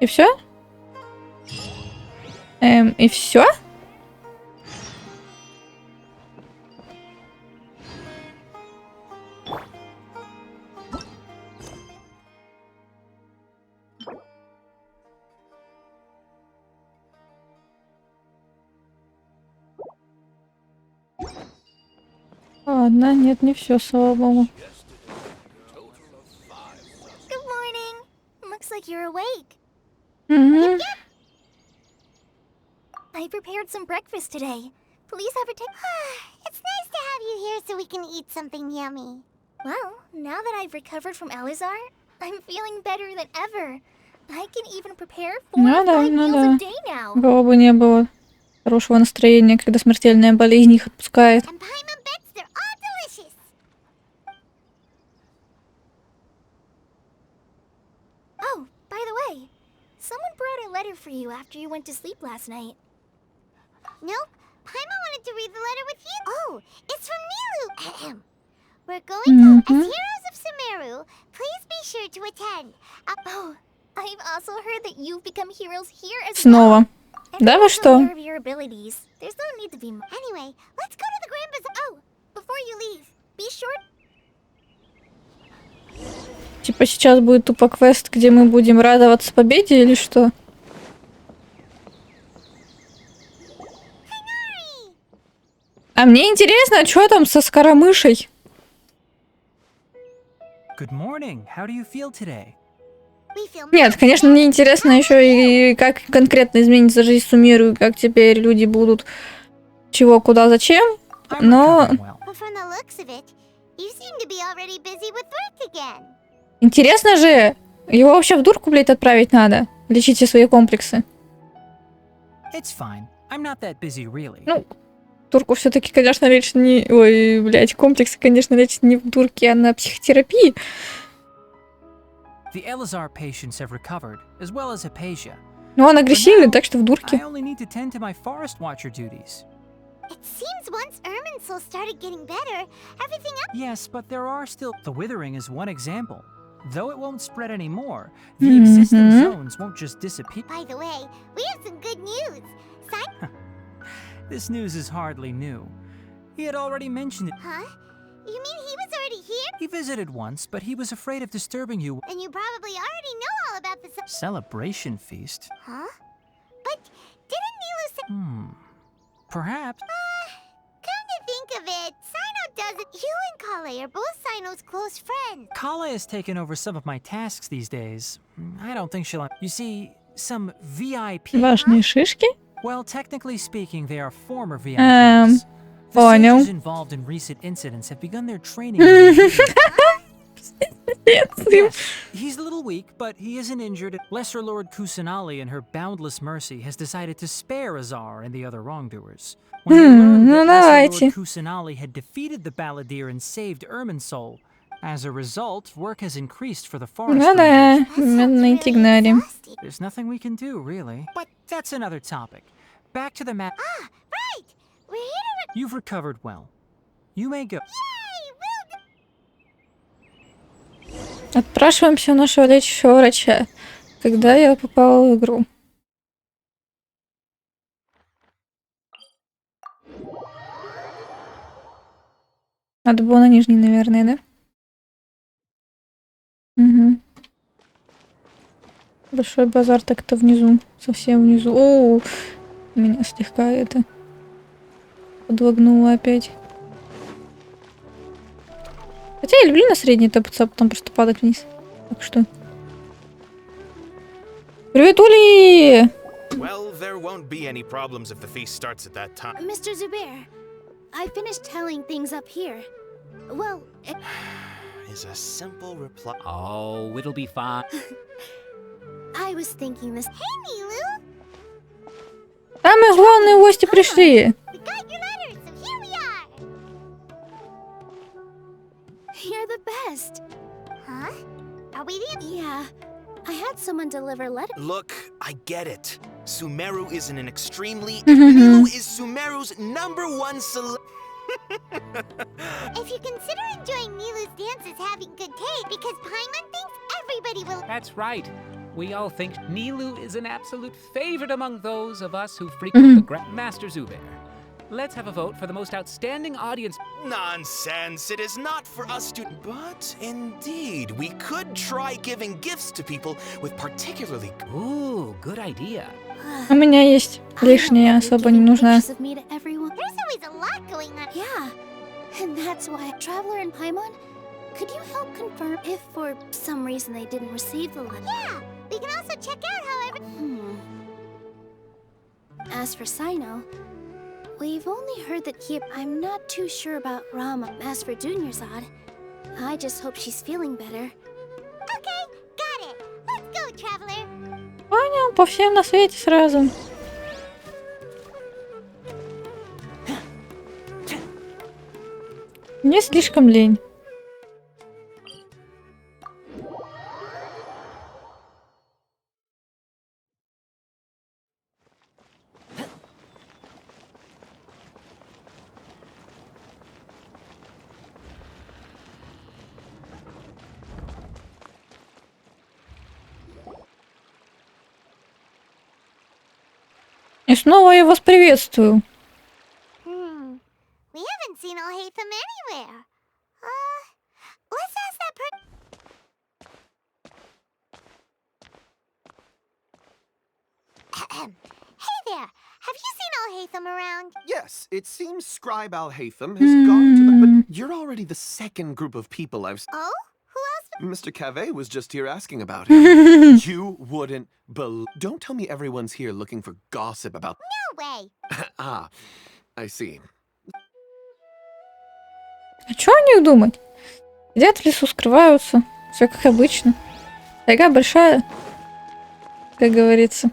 И все? И все? Ладно, нет, не все, слава богу. Good morning. Looks like you're awake. Угу. I prepared some breakfast today. Please have a take. It's nice to have you here so we can eat something yummy. Well, now that I've recovered from Alizar, I'm feeling better than ever. I can even prepare 4 or 5 meals a day now. У кого бы не было хорошего настроения, когда смертельная болезнь их отпускает. And Paimon bets they're all delicious. Oh, by the way, someone brought a letter for you after you went to sleep last night. Nope. Paimon wanted to read the letter with you. Oh, it's from Nilu. We're going home as heroes of Sumeru. Please be sure to attend. Oh, I've also heard that you've become heroes here as Снова. well. Да вы что? Aware of your abilities. There's no need to be. Anyway, let's go to the Grand Bazaar. Oh, before you leave, be sure. Типа сейчас будет тупо квест, где мы будем радоваться победе или что? А мне интересно, что там со скоромышей? Good morning. How do you feel today? We feel Нет, конечно, мне интересно еще и как конкретно изменится жизнь Сумеру, и как теперь люди будут чего, куда, зачем. I'm Но recovering well. But from the looks of it, you seem to be already busy with work again. интересно же, его вообще в дурку, блядь, отправить надо. Лечить все свои комплексы. It's fine. I'm not that busy, really. Ну, дурку все-таки, конечно, лечит не... Ой, блядь, комплексы, конечно, лечит не в дурке, а на психотерапии. The Elazar patients have recovered, as well as Hypatia. Но он агрессивный, так что в I дурке. only need to tend to my forest watcher duties. It seems once Irminsul started getting better, everything else. Yes, but there are still... The withering is one example. Though it won't spread anymore, the existing zones won't just disappear. By the way, we have some good news. This news is hardly new. He had already mentioned it. Huh? You mean he was already here? He visited once, but he was afraid of disturbing you. And you probably already know all about the Celebration feast? Huh? But didn't Nilu say... Perhaps. Come to think of it, Sino doesn't... You and Kale are both Sino's close friends. Kala has taken over some of my tasks these days. I don't think she'll... You see, some VIP... Важные шишки? Well, technically speaking, they are former VIPs. The Понял. soldiers involved in recent incidents have begun their training. Yes, he's a little weak, but he isn't injured. Lesser Lord Kusanali, in her boundless mercy, has decided to spare Azar and the other wrongdoers. When they learned ну that Lesser давайте. Lord Kusanali had defeated the Balladeer and saved Irminsul, as a result, work has increased for the forest Ну да, rangers. надо найти Гнари. There's nothing we can do, really. But that's another topic. Back to the map. Right! We're here to... You've recovered well. You may go. Отпрашиваемся у нашего лечащего врача. Когда я попала в игру? Надо было на нижний, наверное, да? Угу. Большой базар так-то внизу. Совсем внизу. О, меня слегка это подлагнуло опять. Хотя я люблю на средний топаться, а потом просто падать вниз. Так что... Привет, Ули! Well, there won't be any problems if the feast starts at that time. Mr. Zubair, I finished telling things up here. Well, Is a simple reply. Oh, it'll be fine. I was thinking this. Hey, Nilu! Самые главные гости пришли. We got your letter, so here we are! You're the best. Huh? Are we the... Yeah, I had someone deliver letter. Look, I get it. Sumeru is in an extremely... Nilu is Sumeru's #1 If you consider enjoying Nilu's dances having good taste, because Paimon thinks everybody will... That's right. We all think Nilu is an absolute favorite among those of us who frequent the Grand Master Zubair. Let's have a vote for the most outstanding audience. Nonsense, it is not for us to... But indeed, we could try giving gifts to people with particularly... Ooh, good idea. У меня есть лишняя, особо не нужная. There's always a lot going on. Yeah, and that's why Traveler and Paimon, could you help confirm if for some reason they didn't receive the letter? Yeah, we can also check out how As for Sino, we've only heard that I'm not too sure about Rama. As for Dunyarzad, I just hope she's feeling better. Okay, got it. Let's go, Traveler. Понял, по всем на свете сразу. Мне слишком лень. И снова я вас приветствую. We haven't seen Alhaitham anywhere. Let's ask that person. Hey there, have you seen Alhaitham around? Yes, it seems Scribe Al-Haytham has gone to the... But you're already the second group of people I've... Oh? Who else? Mr. Cave was just here asking about him. You wouldn't believe... Don't tell me everyone's here looking for gossip about... No way. Ah, I see. А что о них думать? Сидят в лесу, скрываются. Все как обычно. Тайга большая, как говорится.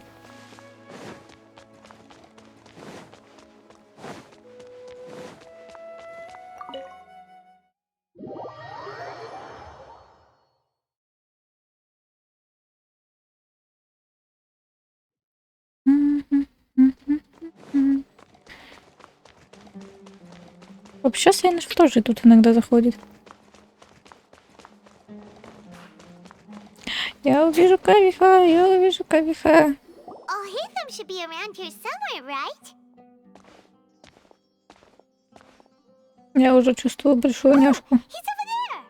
Вообще, Сейнер тоже тут иногда заходит. Я увижу Кавиха, я увижу Кавиха. Alhaitham should be around here somewhere, right? Я уже чувствую большую няшку. He's over there.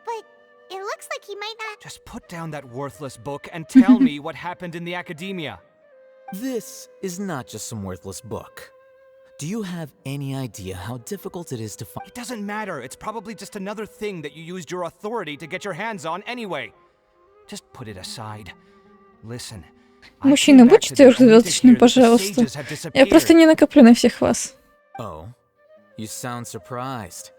But it looks like he might not... Just put down that worthless book and tell me what happened in the academia. This is not just some worthless book. Do you have any idea how difficult it is to find? It doesn't matter. It's probably just another thing that you used your authority to get your hands on anyway. Just put it aside. Listen. Мужчина, будьте трехзвездочным, пожалуйста. Я просто не накоплю на всех вас. Oh, you sound surprised.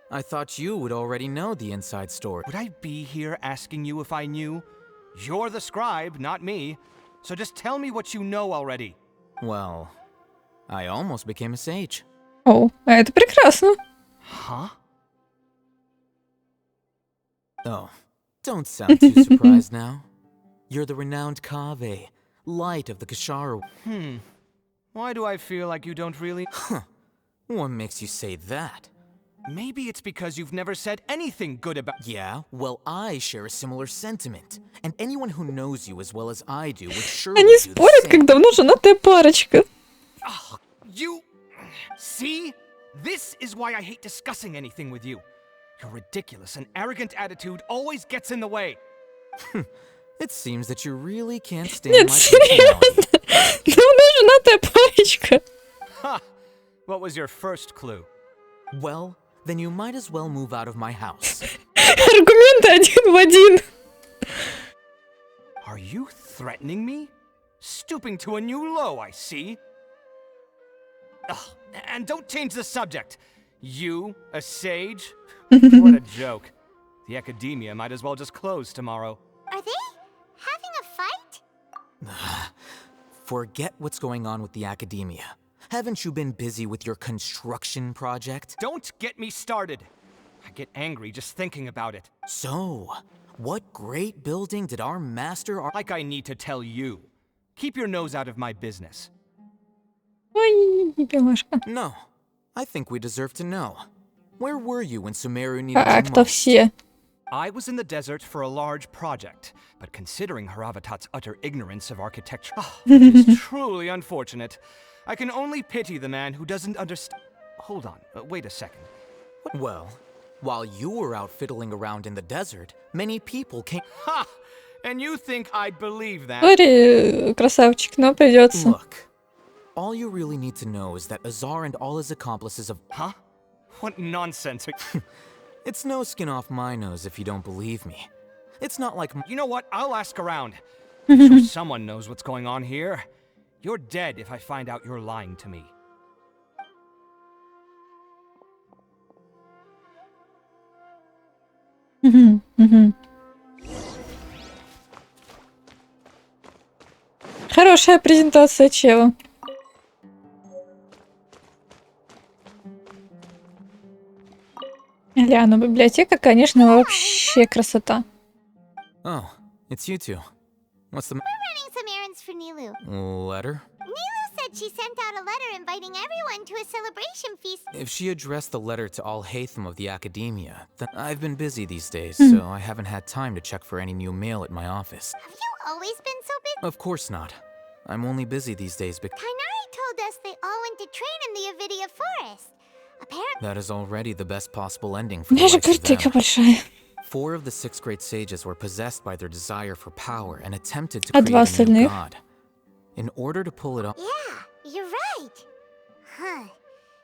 I thought you would already know the inside story. Would I be here asking you if I knew? You're the scribe, not me. So just tell me what you know already. Well, I almost became a sage. О, это прекрасно. Huh? Oh, don't sound too surprised now. You're the renowned Kaveh, light of the Kashara. Why do I feel like you don't really... Huh. What makes you say that? Maybe it's because you've never said anything good about... Yeah, well, I share a similar sentiment. And anyone who knows you as well as I do would surely Они do the спорят, same. как давно женатая парочка. You... See? This is why I hate discussing anything with you. Your ridiculous and arrogant attitude always gets in the way. It seems that you really can't stand Нет, my серьезно. personality. Давно женатая парочка. Ha! What was your first clue? Well, then you might as well move out of my house. Аргументы один в один. Are you threatening me? Stooping to a new low, I see. Ugh, and don't change the subject. You, a sage? What a joke. The academia might as well just close tomorrow. Are they having a fight? Forget what's going on with the academia. Haven't you been busy with your construction project? Don't get me started. I get angry just thinking about it. So, what great building did our master... Like I need to tell you. Keep your nose out of my business. Ой, бедняжка. No, I think we deserve to know. Where were you when Sumeru needed you Как-то most? все. I was in the desert for a large project, but considering Haravatat's utter ignorance of architecture, it is truly unfortunate. I can only pity the man who doesn't understand. Hold on, wait a second. Well, while you were out fiddling around in the desert, many people came. Ha! And you think I'd believe that? Сори, красавчик, но придется. Look, all you really need to know is that Azar and all his accomplices have. Huh? What nonsense. It's no skin off my nose if you don't believe me. It's not like. You know what? I'll ask around. I'm sure someone knows what's going on here. You're dead if I find out you're lying to me. Хорошая презентация чела. Ля, ну библиотека, конечно, вообще красота. Oh, it's you two. What's the We're running some errands for Nilu. letter? Nilu said she sent out a letter inviting everyone to a celebration feast. If she addressed the letter to all Haytham of the academia, then I've been busy these days, so I haven't had time to check for any new mail at my office. Have you always been so busy? Of course not. I'm only busy these days because Kainari told us they all went to train in the Avidia forest. Apparently, that is already the best possible ending for the Даже likes of картинка them. большая. 4 of the 6 great sages were possessed by their desire for power and attempted to А create два a new остальных? god. In order to pull it off, yeah, you're right. Huh.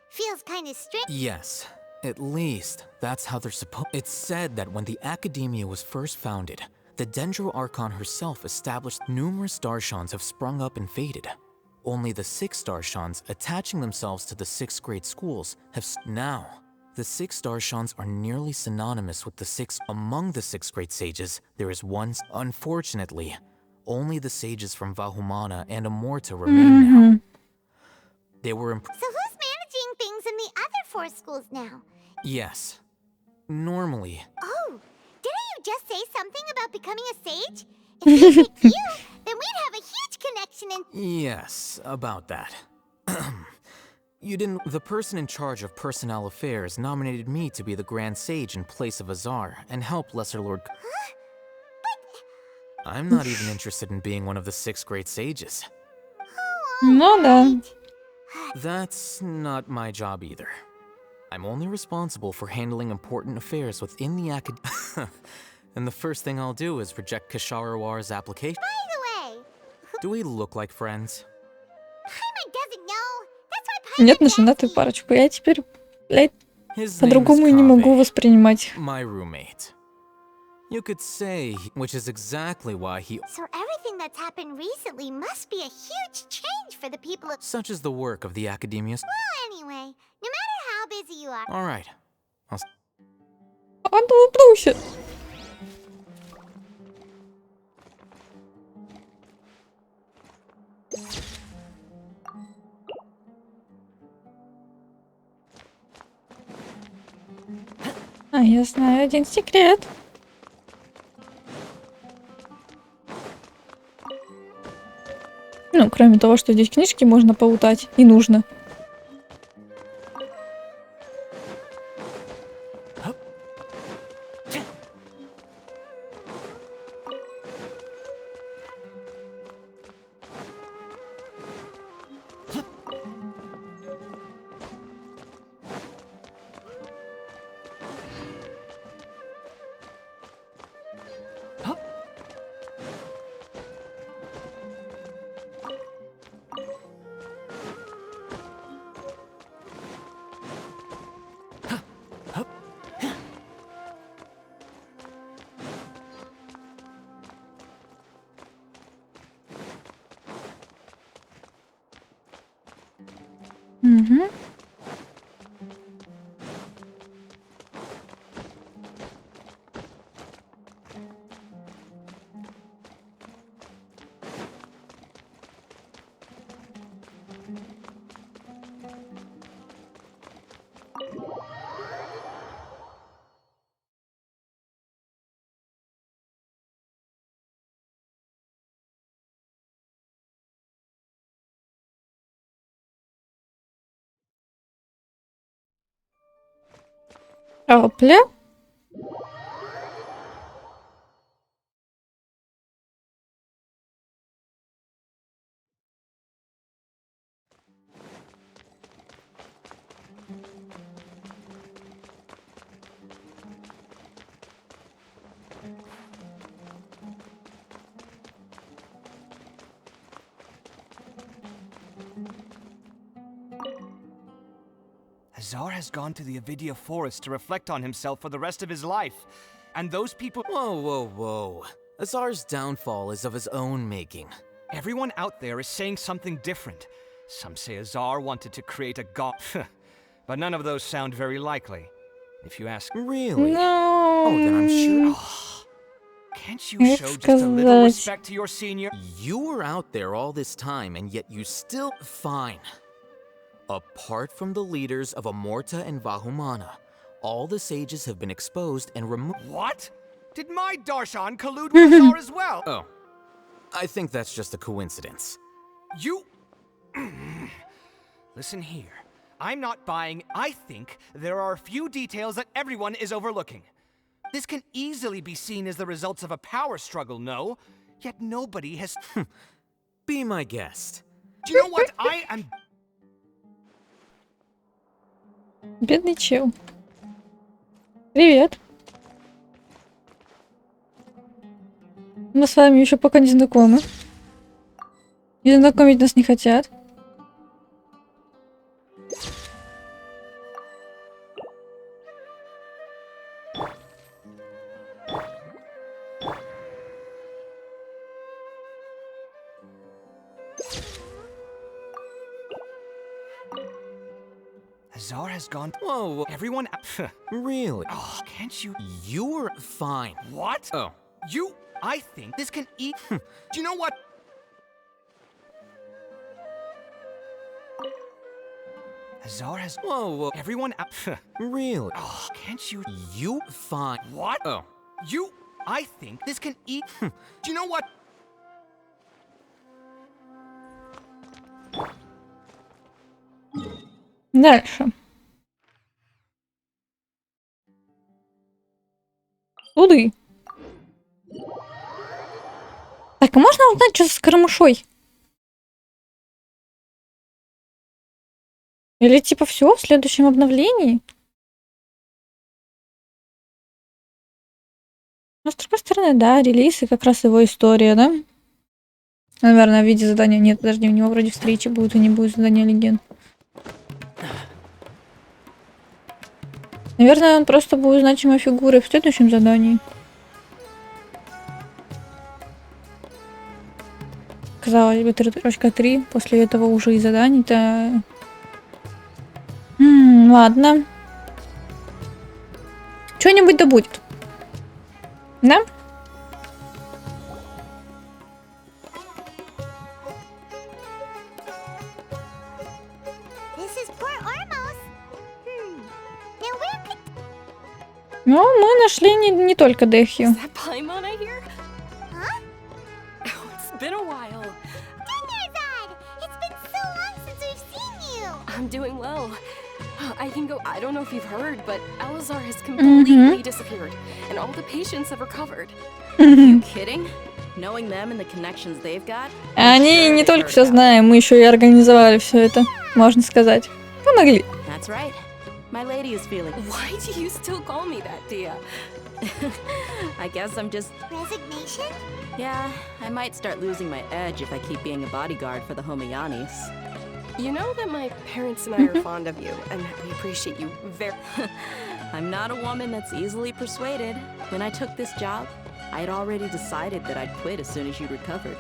Feels kind of strange. yes, at least that's how they're supposed. It's said that when the academia was first founded, the Dendro Archon herself established numerous Darshans have sprung up and faded. Only the 6 Darshans attaching themselves to the 6 great schools have now. The 6 Darshans are nearly synonymous with the 6. Among the 6 great sages, there is one. Unfortunately, only the sages from Vahumana and Amorta remain now. They were So who's managing things in the other 4 schools now? yes. Normally, Oh, didn't you just say something about becoming a sage? If we picked you, then we'd have a huge connection in. yes, about that. You didn't. The person in charge of personnel affairs nominated me to be the Grand Sage in place of Azar and help Lesser Lord. I'm not even interested in being one of the 6 great sages. Ну да. That's not my job either. I'm only responsible for handling important affairs within the acad. And the first thing I'll do is reject Kasharawar's application. By the way, Do we look like friends? Paimon doesn't know. That's why Нет, Paimon's на ты asking. парочку. Я теперь, блядь, His name is по-другому и не могу Kaveh, воспринимать. my roommate. You could say, which is exactly why he. So everything that's happened recently must be a huge change for the people of. Such is the work of the academia. Well, anyway, no matter how busy you are. All right. А ну, Плюся. А я знаю один секрет. Ну, кроме того, что здесь книжки можно полутать и нужно. Угу. Опля. Azar has gone to the Avidia forest to reflect on himself for the rest of his life. And those people— Whoa, whoa, whoa. Azar's downfall is of his own making. Everyone out there is saying something different. Some say Azar wanted to create a god. But none of those sound very likely, if you ask. Really? No. Oh, then I'm sure. Can't you Как show just a little сказать? respect to your senior? You were out there all this time, and yet you still fine. Apart from the leaders of Amorta and Vahumana, all the sages have been exposed and removed. What? Did my Darshan collude with Azar as well? Oh, I think that's just a coincidence. You... Listen here. I'm not buying. I think there are a few details that everyone is overlooking. This can easily be seen as the results of a power struggle, no? Yet nobody has... Be my guest. Do you know what? I am... Бедный чел. Привет. Мы с вами еще пока не знакомы. И знакомить нас не хотят. Azar has gone... Whoa, Everyone... really? Oh, can't you... You were fine. What? Oh. You... I think this can eat... Do you know what? Azar has... Whoa, Everyone... really? Oh, can't you... You fine. What? Oh. You... I think this can eat... Do you know what? Дальше. Суды. Так, а можно узнать, что с Карамышой? Или типа все в следующем обновлении? Но с другой стороны, да, релиз и как раз его история, да? Наверное, в виде задания нет, подожди, у него вроде встречи будет и не будет задания легенд. Наверное, он просто будет значимой фигурой в следующем задании. Казалось бы, 3.3, после этого уже и заданий-то... Ладно. Что-нибудь да будет. Да? Ну, мы нашли не только Дехью. I'm doing well. I can go. I don't know if you've heard, but Elazar has completely disappeared, and all the patients have recovered. Are you kidding? Knowing them and the connections they've got. Они не только все знаем, мы еще и организовали все это, можно сказать. Помогли. That's right. My lady is feeling. Why do you still call me that, Tia? I guess I'm just... Resignation? Yeah, I might start losing my edge if I keep being a bodyguard for the Homayanis. You know that my parents and I are fond of you, and we appreciate you very... I'm not a woman that's easily persuaded. When I took this job, I had already decided that I'd quit as soon as you recovered.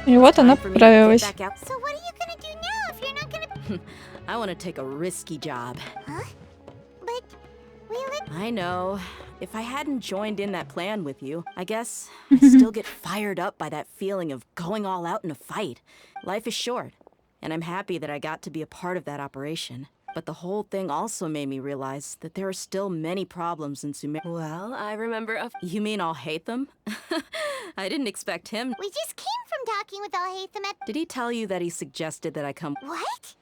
И вот она поправилась. So what are you gonna do now if you're not gonna... I want to take a risky job. Huh? But I know. If I hadn't joined in that plan with you, I guess I still get fired up by that feeling of going all out in a fight. Life is short, and I'm happy that I got to be a part of that operation. But the whole thing also made me realize that there are still many problems in Sumer. Well, I remember You mean I'll hate them? I didn't expect him. We just came from talking with Al-Haytham at... Did he tell you that he suggested that I come? What?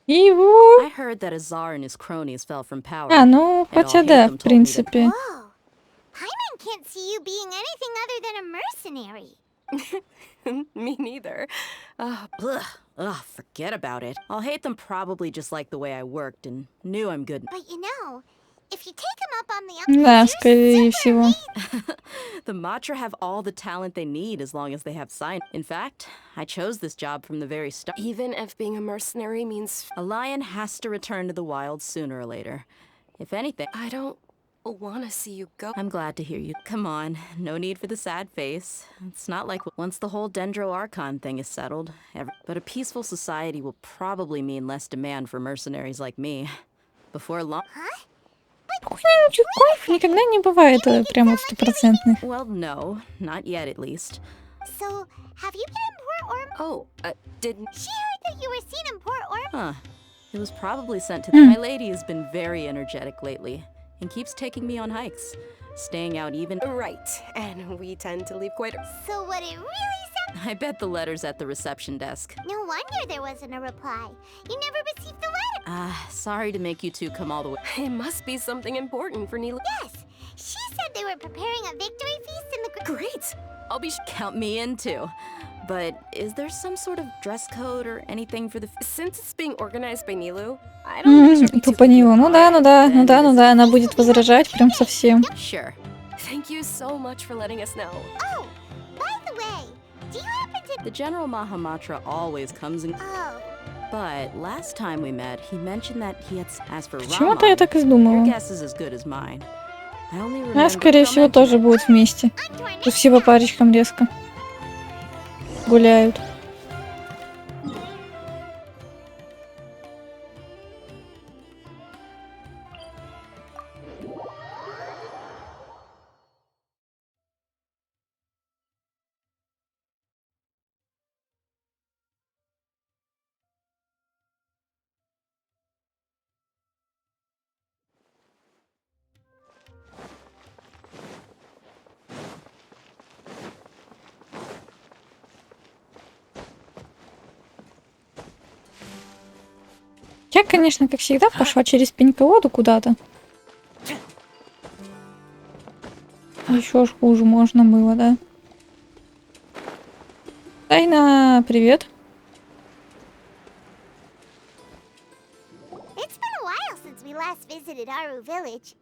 I heard that Azar and his cronies fell from power. Ну, хотя да, в принципе. Whoa. Paimon can't see you being anything other than a mercenary. Me neither. Forget about it. I'll hate them probably just like the way I worked and knew I'm good. But you know, If you take him up on the Да, you're скорее super всего. amazing. The Matra have all the talent they need as long as they have sign. In fact, I chose this job from the very start. Even if being a mercenary means A lion has to return to the wild sooner or later. If anything, I don't want to see you go. I'm glad to hear you. Come on, no need for the sad face. It's not like once the whole Dendro Archon thing is settled. But a peaceful society will probably mean less demand for mercenaries like me. Before long... Чуков никогда не бывает прям вот стопроцентных. Well, no, not yet at least. So, have you been in Port Orm? Oh, didn't... She heard that you were seen in Port Orm. Huh. It was probably sent to My lady has been very energetic lately and keeps taking me on hikes, staying out even... Right, and we tend to leave quite... So what it really sounds... I bet the letter's at the reception desk. No wonder there wasn't a reply. You never received the letter. Sorry to make you two come all the way. It must be something important for Neela. Yes, she said they were preparing a victory feast in the... Great! I'll be count me in too. But is there some sort of dress code or anything for the... Since it's being organized by Nilu, I don't think she'll be too Тупо Нила. Ну да, она будет возражать прям совсем. Sure. Thank you so much for letting us know. Oh, by the way, do you happen to... The General Mahamatra always comes and... Oh. But last time we met, he mentioned that he had asked for Почему-то Rama. я так и Your думала. guess is as good as mine. I only remember... Она, скорее всего, тоже будет вместе. Тут все по парочкам резко гуляют. Я, конечно, как всегда, пошла через пень-колоду куда-то. Еще ж хуже можно было, да? Тайна, привет. It's been a while since we last visited Aru Village.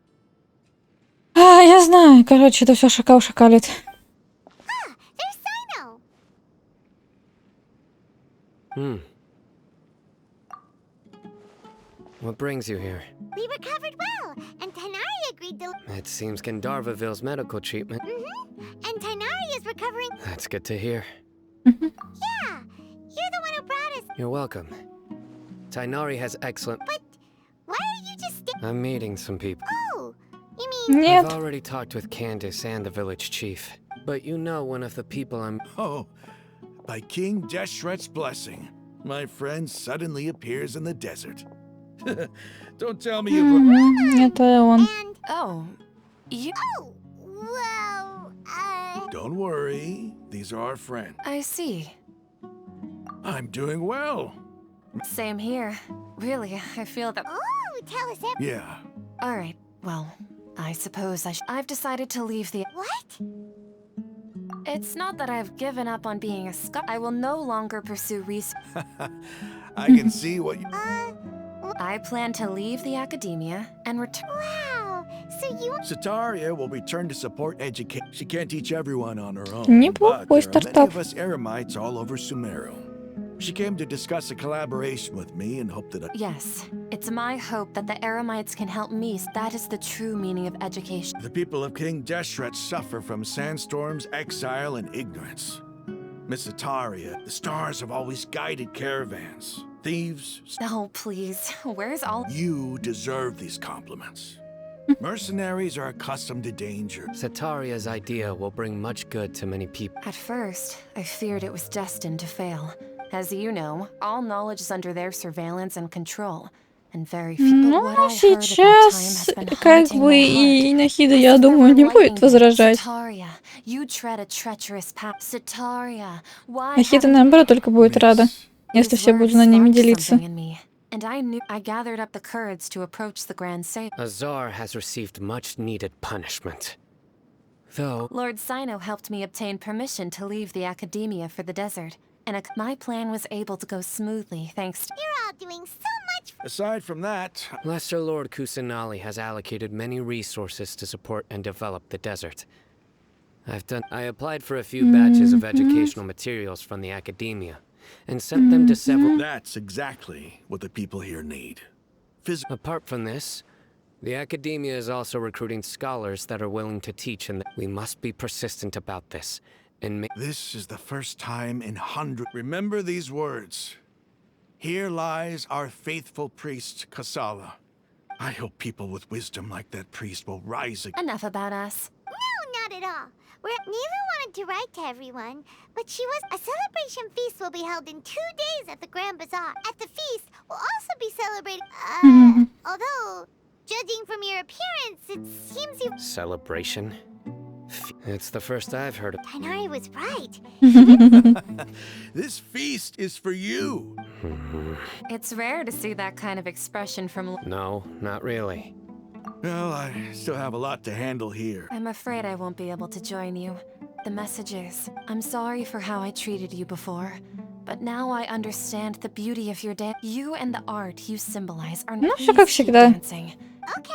Я знаю. Короче, это все шакал шакалит. There's Sino. What brings you here? We recovered well, and Tainari agreed to... It seems Gandharvaville's medical treatment. And Tainari is recovering... That's good to hear. Yeah, you're the one who brought us... You're welcome. Tainari has excellent... But why are you just... I'm meeting some people. Oh, you mean... Нет. I've already talked with Candace and the village chief. But you know one of the people I'm... Oh, by King Deshret's blessing, my friend suddenly appears in the desert. Don't tell me you... Это он. And... Oh, you... Oh, well, Don't worry, these are our friends. I see. I'm doing well. Same here. Really, I feel that... Oh, tell us everything. Yeah. Alright, well, I suppose I've decided to leave the... What? It's not that I've given up on being a scholar. I will no longer pursue research. I can see what you... I plan to leave the academia and return... Wow, so you... Sataria will return to support education. She can't teach everyone on her own. Неплохой But there are many стартап. of us Eremites all over Sumeru. She came to discuss a collaboration with me and hoped that Yes, it's my hope that the Eremites can help me. That is the true meaning of education. the people of King Deshret suffer from sandstorms, exile, and ignorance. Miss Sataria, the stars have always guided caravans. Thieves... Oh, please, where's all... You deserve these compliments. Mercenaries are accustomed to danger. Sataria's idea will bring much good to many people. At first, I feared it was destined to fail. As you know, all knowledge is under their surveillance and control. And very few... But what I Ну, heard at that time сейчас, has been как haunting бы, my и heart. Нахида, я думаю, не будет возражать. Sataria, you tread a treacherous path. Sataria, why Нахида, haven't наоборот, только будет рада, если These все будут words знаниями sparked делиться. something in me, and I knew I gathered up the courage to approach the Grand Sage. Azar has received much needed punishment. Though... Lord Sino helped me obtain permission to leave the academia for the desert, and my plan was able to go smoothly thanks to... You're all doing so much. Aside from that, Lesser Lord Kusanali has allocated many resources to support and develop the desert. I applied for a few batches of educational materials from the academia and sent them to several. That's exactly what the people here need. Apart from this, the academia is also recruiting scholars that are willing to teach, and we must be persistent about this. And this is the first time in hundreds. Remember these words. Here lies our faithful priest, Kasala. I hope people with wisdom like that priest will rise again. Enough about us. No, not at all. Neva wanted to write to everyone, but a celebration feast will be held in 2 days at the Grand Bazaar. At the feast, we'll also be celebrating, although, judging from your appearance, it seems you... Celebration? It's the first I've heard of. Tainari was right. This feast is for you. It's rare to see that kind of expression from... No, not really. Well, I still have a lot to handle here. I'm afraid I won't be able to join you. The messages. I'm sorry for how I treated you before, but now I understand the beauty of your dance. You and the art you symbolize are Ну, все как всегда.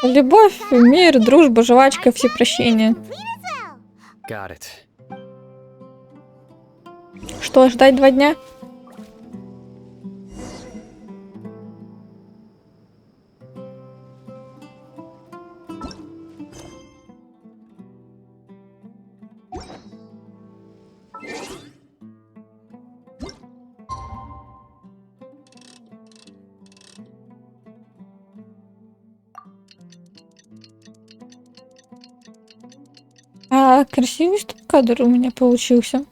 Любовь, мир, дружба, жвачка, всепрощение. Got it. Что, ждать 2 дня? Красивый стоп-кадр у меня получился.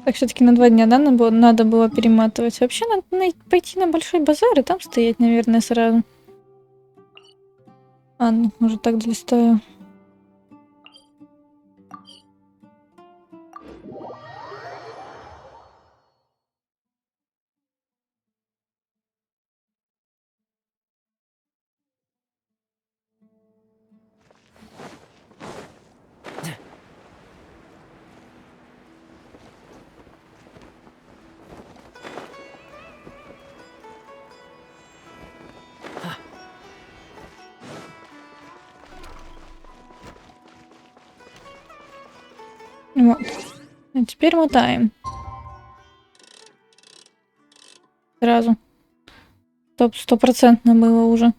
Так, все-таки на 2 дня, да, надо было перематывать. Вообще надо пойти на большой базар и там стоять, наверное, сразу. Ладно, может так долистаю. Вот. А теперь мотаем. Сразу. 100% было уже.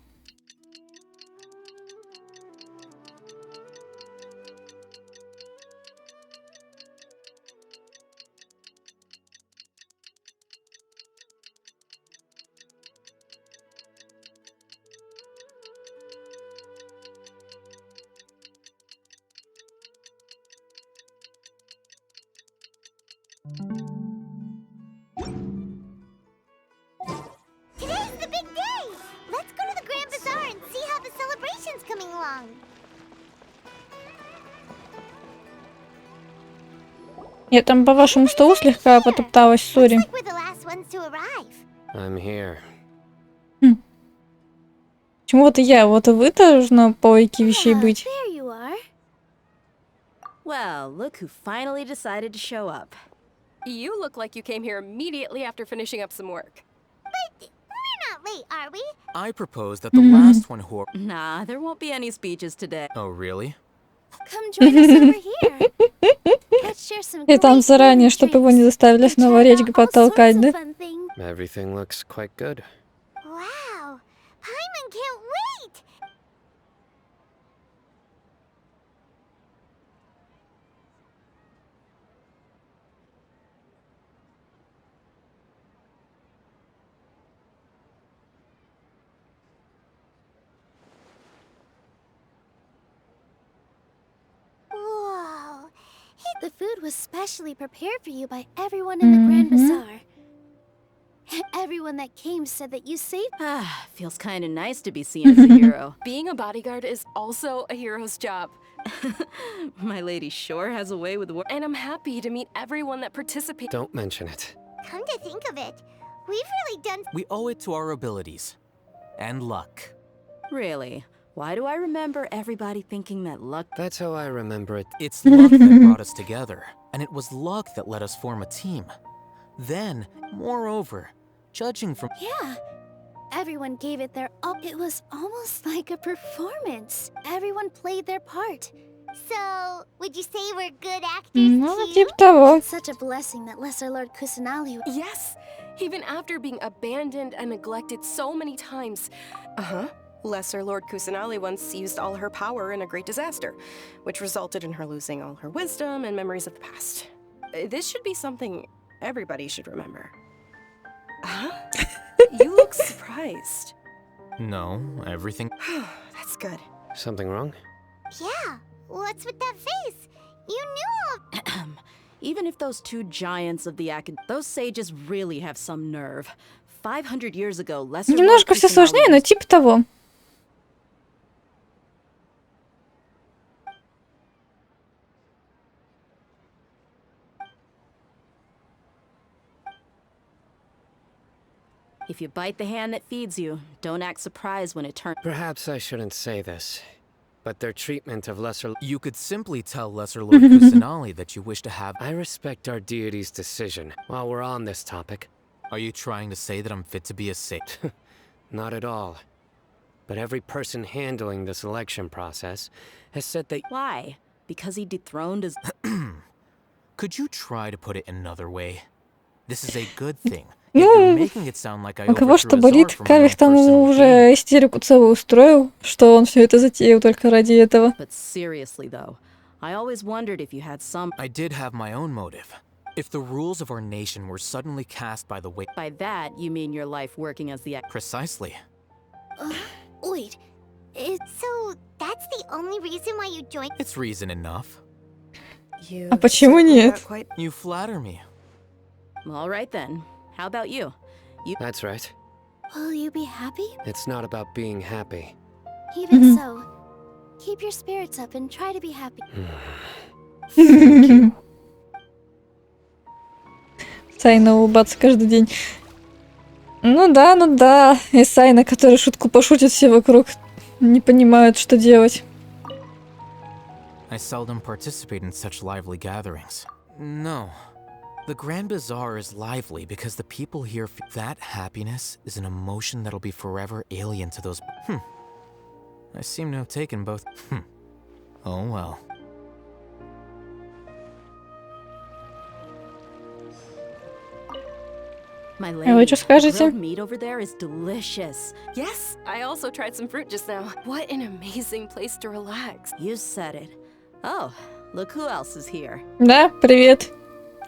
Today's the big day! Let's go to the Grand Bazaar and see how the celebration's coming along. Я там по вашему столу слегка потопталась, сори. We're the last ones to arrive. I'm here. Почему вот и я? Вот и вы должны по логике вещей быть. There you are. Well, look who finally decided to show up. You look like you came here immediately after finishing up some work. But we're not late, are we? I propose that the last one who... Nah, there won't be any speeches today. Oh, really? Come join us over here. Let's share some И там заранее, чтобы его не заставили снова речь подтолкать, да? Everything looks quite good. Wow! Paimon can't wait! Whoa! The food was specially prepared for you by everyone in the Grand Bazaar. Everyone that came said that you saved. Feels kind of nice to be seen as a hero. Being a bodyguard is also a hero's job. My lady sure has a way with work. And I'm happy to meet everyone that participates. Don't mention it. Come to think of it, We've really done. We owe it to our abilities. And luck. Really? Why do I remember everybody thinking that luck? That's how I remember it. It's luck that brought us together, and it was luck that let us form a team. Then, moreover, judging from— Yeah. Everyone gave it their all. It was almost like a performance. Everyone played their part. So, would you say we're good actors Ну, too? типа того. Such a blessing that Lesser Lord Kusanali. Yes, even after being abandoned and neglected so many times. Lesser Lord Kusanali once used all her power in a great disaster, which resulted in her losing all her wisdom and memories of the past. This should be something everybody should remember. Huh? You look surprised. No, everything— That's good. Something wrong? Yeah. What's with that face? You knew all. Even if those two giants of the those sages really have some nerve. 500 years ago, Lesser Lord Немножко все сложнее, но типа того. If you bite the hand that feeds you, don't act surprised when it turns. Perhaps I shouldn't say this, but their treatment of Lesser... You could simply tell Lesser Lord Kusanali that you wish to have— I respect our deity's decision. While we're on this topic... Are you trying to say that I'm fit to be a sage? Not at all. But every person handling the selection process has said that... Why? Because he dethroned his... Could you try to put it another way? This is a good thing. Ну, у кого что болит, Кавих там уже истерику целую устроил, что он все это затеял только ради этого. But seriously though, I always wondered if you had some... I did have my own motive. If the rules of our nation were suddenly cast by the way— By that, you mean your life working as the... Precisely. Wait. So, that's the only reason why you joined? It's reason enough. А почему нет? You flatter me. All right then. How about you? That's right. Will you be happy? It's not about being happy. Even so, keep your spirits up and try to be happy. Сайна улыбаться каждый день. Ну да. И Сайна, который шутку пошутит, все вокруг не понимают, что делать. I seldom participate in such lively gatherings. No. The Grand Bazaar is lively because the people here feel that happiness is an emotion that'll be forever alien to those— I seem to have taken both— Oh well. My А вы lady, что скажете? grilled meat over there is delicious. Yes, I also tried some fruit just now. What an amazing place to relax. You said it. Oh, look who else is here. Да, привет.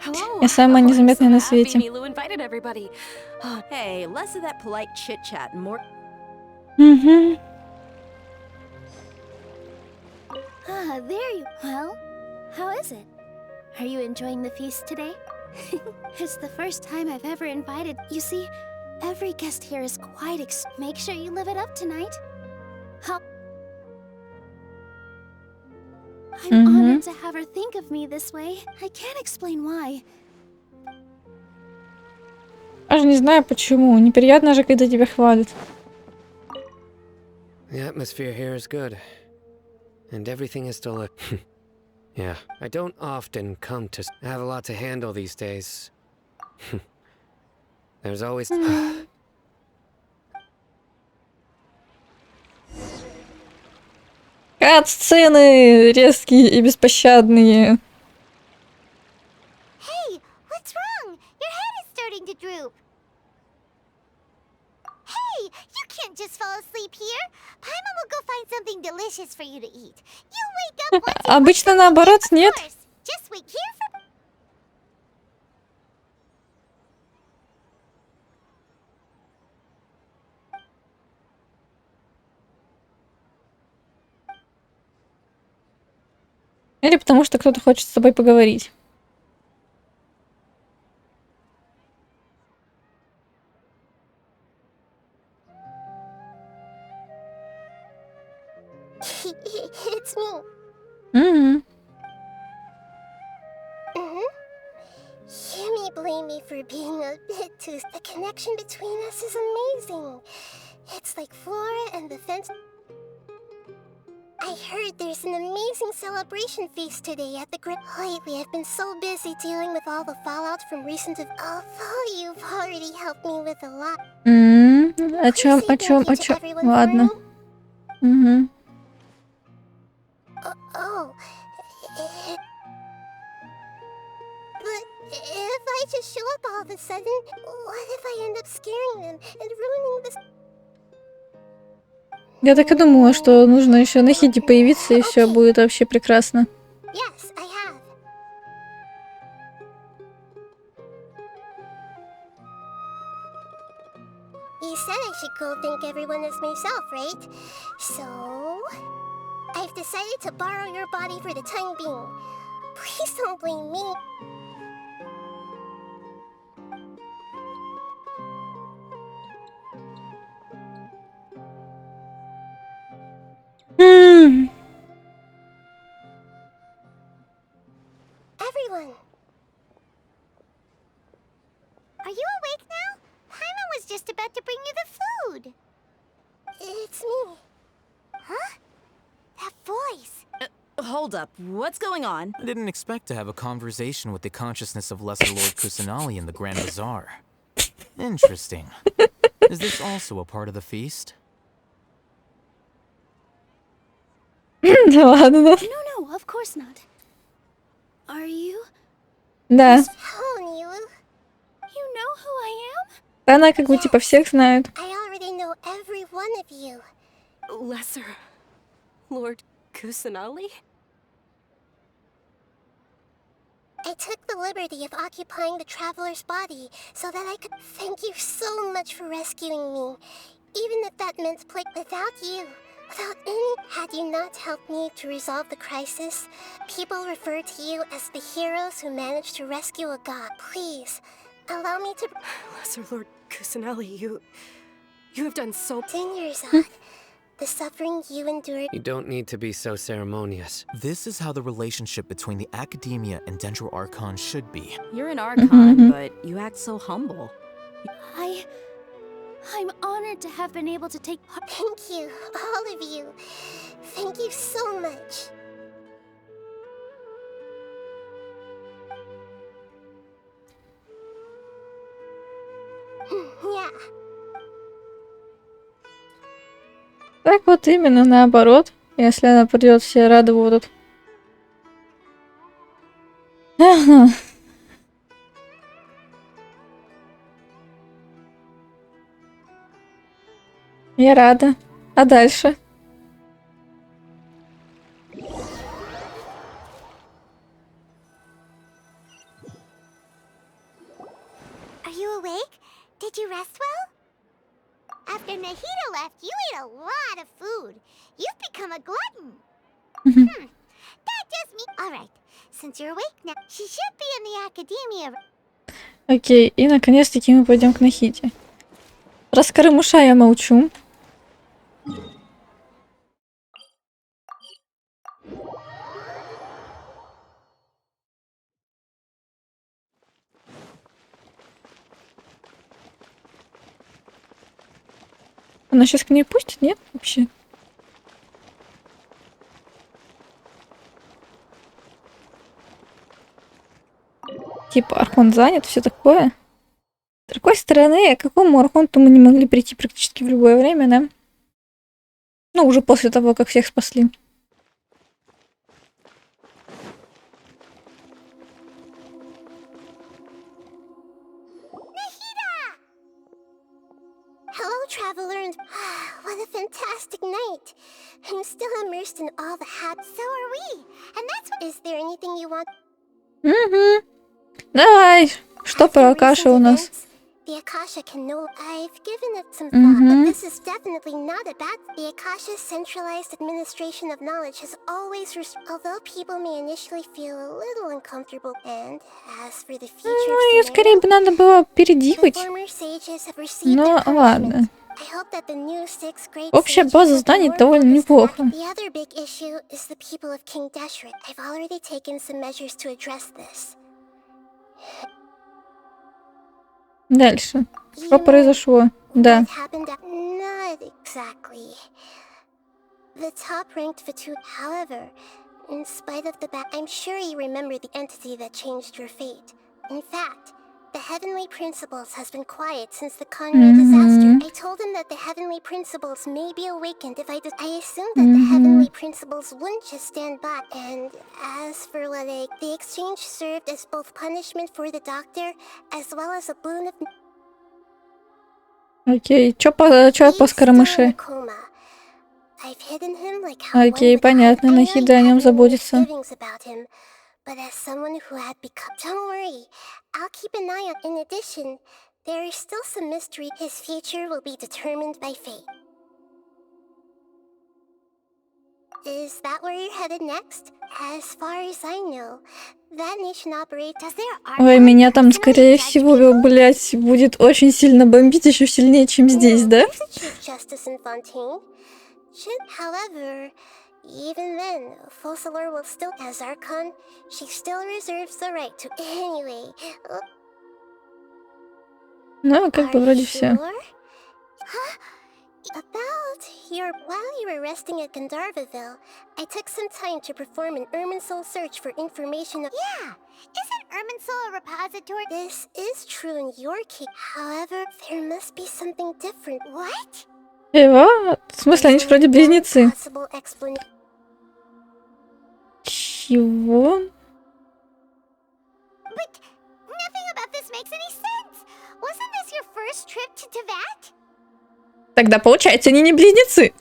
Hello. Я самая незаметная на свете. Milu invited everybody. Hey, less of that polite chit-chat and more... There you... Well, how is it? Are you enjoying the feast today? It's the first time I've ever invited... You see, every guest here is quite Make sure you live it up tonight. I'm honored to have her think of me this way. I can't explain why. Даже не знаю почему. Неприятно же, когда тебя хвалят. The atmosphere here is good. And everything is Yeah, I don't often come to... I have a lot to handle these days. There's always... Кат-сцены резкие и беспощадные. Hey, what's wrong? Your head is starting to droop. Hey, you can't just fall asleep here. Paimon will go find something delicious for you to eat. You wake up once you... Обычно наоборот, нет. Just wait here for... Или потому что кто-то хочет с тобой поговорить. It's me. Mm-hmm. You may blame me for being a bit too. The connection between us is amazing. It's like Flora and the fence. I heard there's an amazing celebration feast today at the Lately, I've been so busy dealing with all the fallout from recent although you've already helped me with a lot. О чем? Ладно. But if I just show up all of a sudden, what if I end up scaring them and ruining this? Я так и думала, что нужно еще на хите появиться, и все будет вообще прекрасно. Yes, I have. You said I should go thank everyone as myself, right? So, I've decided to borrow your body for the time being. Please don't blame me. Everyone. Are you awake now? Paimon was just about to bring you the food. It's me. Huh? That voice. Hold up, what's going on? I didn't expect to have a conversation with the consciousness of Lesser Lord Kusanali in the Grand Bazaar. Interesting. Is this also a part of the feast? Да ладно. No, of course not. Are you? Да. You know who I am? Она как бы типа всех знает. I already know every one of you. Lesser Lord Kusanali? I took the liberty of occupying the traveler's body so that I could thank you so much for rescuing me. Even if that meant without you. Without any, had you not helped me to resolve the crisis, people refer to you as the heroes who managed to rescue a god. Please, allow me to... Lesser Lord Kusanali, you have done so... Dinyerzad, the suffering you endured... You don't need to be so ceremonious. This is how the relationship between the Academia and Dendro Archon should be. You're an Archon, but you act so humble. I'm honored to have been able to take part. Thank you, all of you. Thank you so much. Yeah. Так вот именно наоборот. Если она придет, все рады будут. Ага. Я рада. А дальше? Are you awake? Did you rest well? After Nahida left, you ate a lot of food. You've become a glutton. That just me. All right. Since you're awake now, she should be in the academia. Окей, и наконец-таки мы пойдем к Нахите. Про Скоромыша я молчу. Она сейчас к ней пустит, нет? Вообще. Типа, Архон занят, все такое. С другой стороны, к какому Архонту мы не могли прийти практически в любое время, да? Ну, уже после того, как всех спасли. Hello, traveler, and what a fantastic night. I'm still immersed in all the hats. So are we. And that's what... Is there anything you want? Давай. Что про Акаши у нас? The Akasha can know. I've given it some thought, but this is definitely not a bad. The Akasha's centralized administration of knowledge has always, although people may initially feel a little uncomfortable. And as for the future, ее скорее бы надо было переделать. Но ладно. Общая база знаний довольно неплохо. The other big issue is the people of King Deshret. I've already taken some measures to address this. Дальше. Что произошло? Да. Not exactly. The top-ranked Vatu, however, in spite of the I'm sure you remember the entity that changed your fate. In fact, the heavenly principles has been quiet since the Conrad disaster. I told him that the heavenly principles may be awakened if I assumed that the heavenly principles wouldn't just stand by. And as for Lade, the exchange served as both punishment for the doctor as well as a boon of... Окей, чё по скоромыше? Окей, понятно, Нахида о нем заботится. But as someone who had become... Don't worry, I'll keep an eye on... In addition, there is still some mystery. His future will be determined by fate. Is that where you're headed next? As far as I know, that nation operates as their... Ой, меня там, скорее всего, блять, будет очень сильно бомбить, еще сильнее, чем здесь, да? However, even then, Fossilor will still, as Archon, she still reserves the right to... Anyway... Ну, как бы вроде все. About your... While you were resting at Gandharvaville, I took some time to perform an Irminsul search for information... Yeah! Isn't Irminsul a repository? This is true in your case. However, there must be something different. What? Эва? В смысле, они же вроде близнецы. Чего? But nothing about this makes any sense. Wasn't this your first trip to Teyvat? Тогда получается, они не близнецы.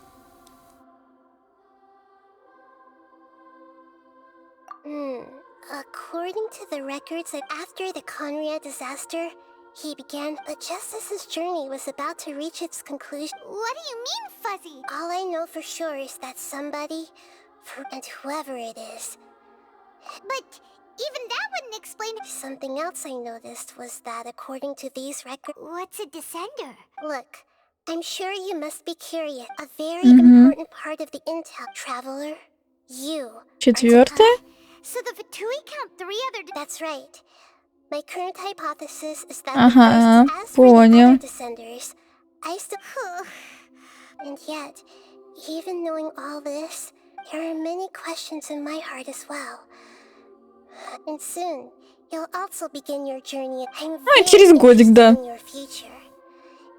According to the records, that after the Conrad disaster, he began, but just as his journey was about to reach its conclusion... What do you mean, Fuzzy? All I know for sure is that somebody, and whoever it is... But even that wouldn't explain... Something else I noticed was that according to these records... What's a descender? Look, I'm sure you must be curious. A very important part of the intel, traveler. You. Четвертое? So the Vatui count 3 other... That's right. My current hypothesis is that the first, as for the other descenders, I still... And yet, even knowing all this, there are many questions in my heart as well. And soon, you'll also begin your journey. I'm very через годик, да. in your future.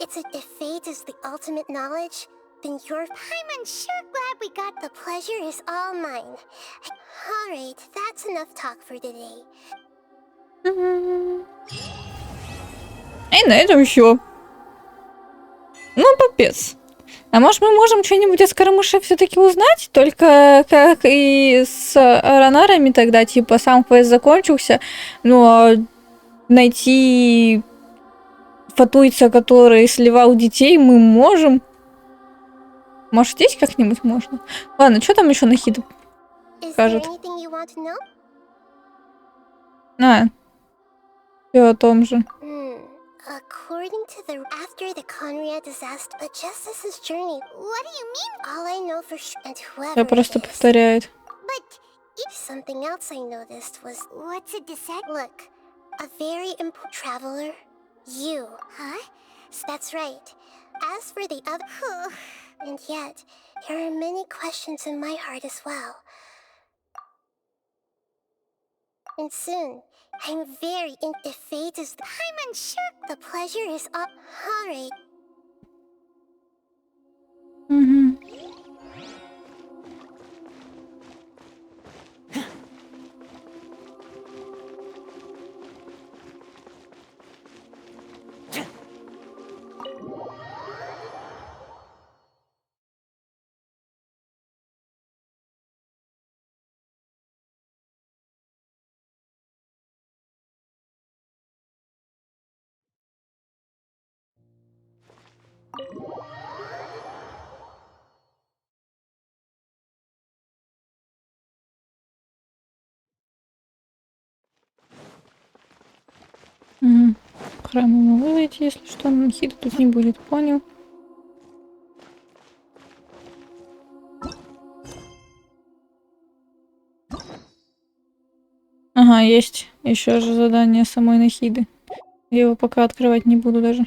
It's a... If fate is the ultimate knowledge, then you're... I'm sure glad we got... The pleasure is all mine. Alright, that's enough talk for today. И на этом все. Ну, попец. А может, мы можем что-нибудь о скоромыше все-таки узнать? Только как и с аронарами тогда, типа, сам квест закончился. Ну, а найти фатуйца, который сливал детей, мы можем. Может, здесь как-нибудь можно? Ладно, что там еще Нахида скажет? Все о том же. According to the... After the Conrad disaster, but just as his journey... What do you mean? All I know for sure... And whoever Я просто повторяет. But something else I noticed was... What's a descent? Look, a very important traveler. You. Huh? That's right. As for the other... And yet, there are many questions in my heart as well. And soon... I'm very in... If fate is... I'm unsure. The pleasure is all... Alright. Храм ему выйти, если что, Нахида тут не будет, понял. Ага, есть еще же задание самой Нахиды. Я его пока открывать не буду даже.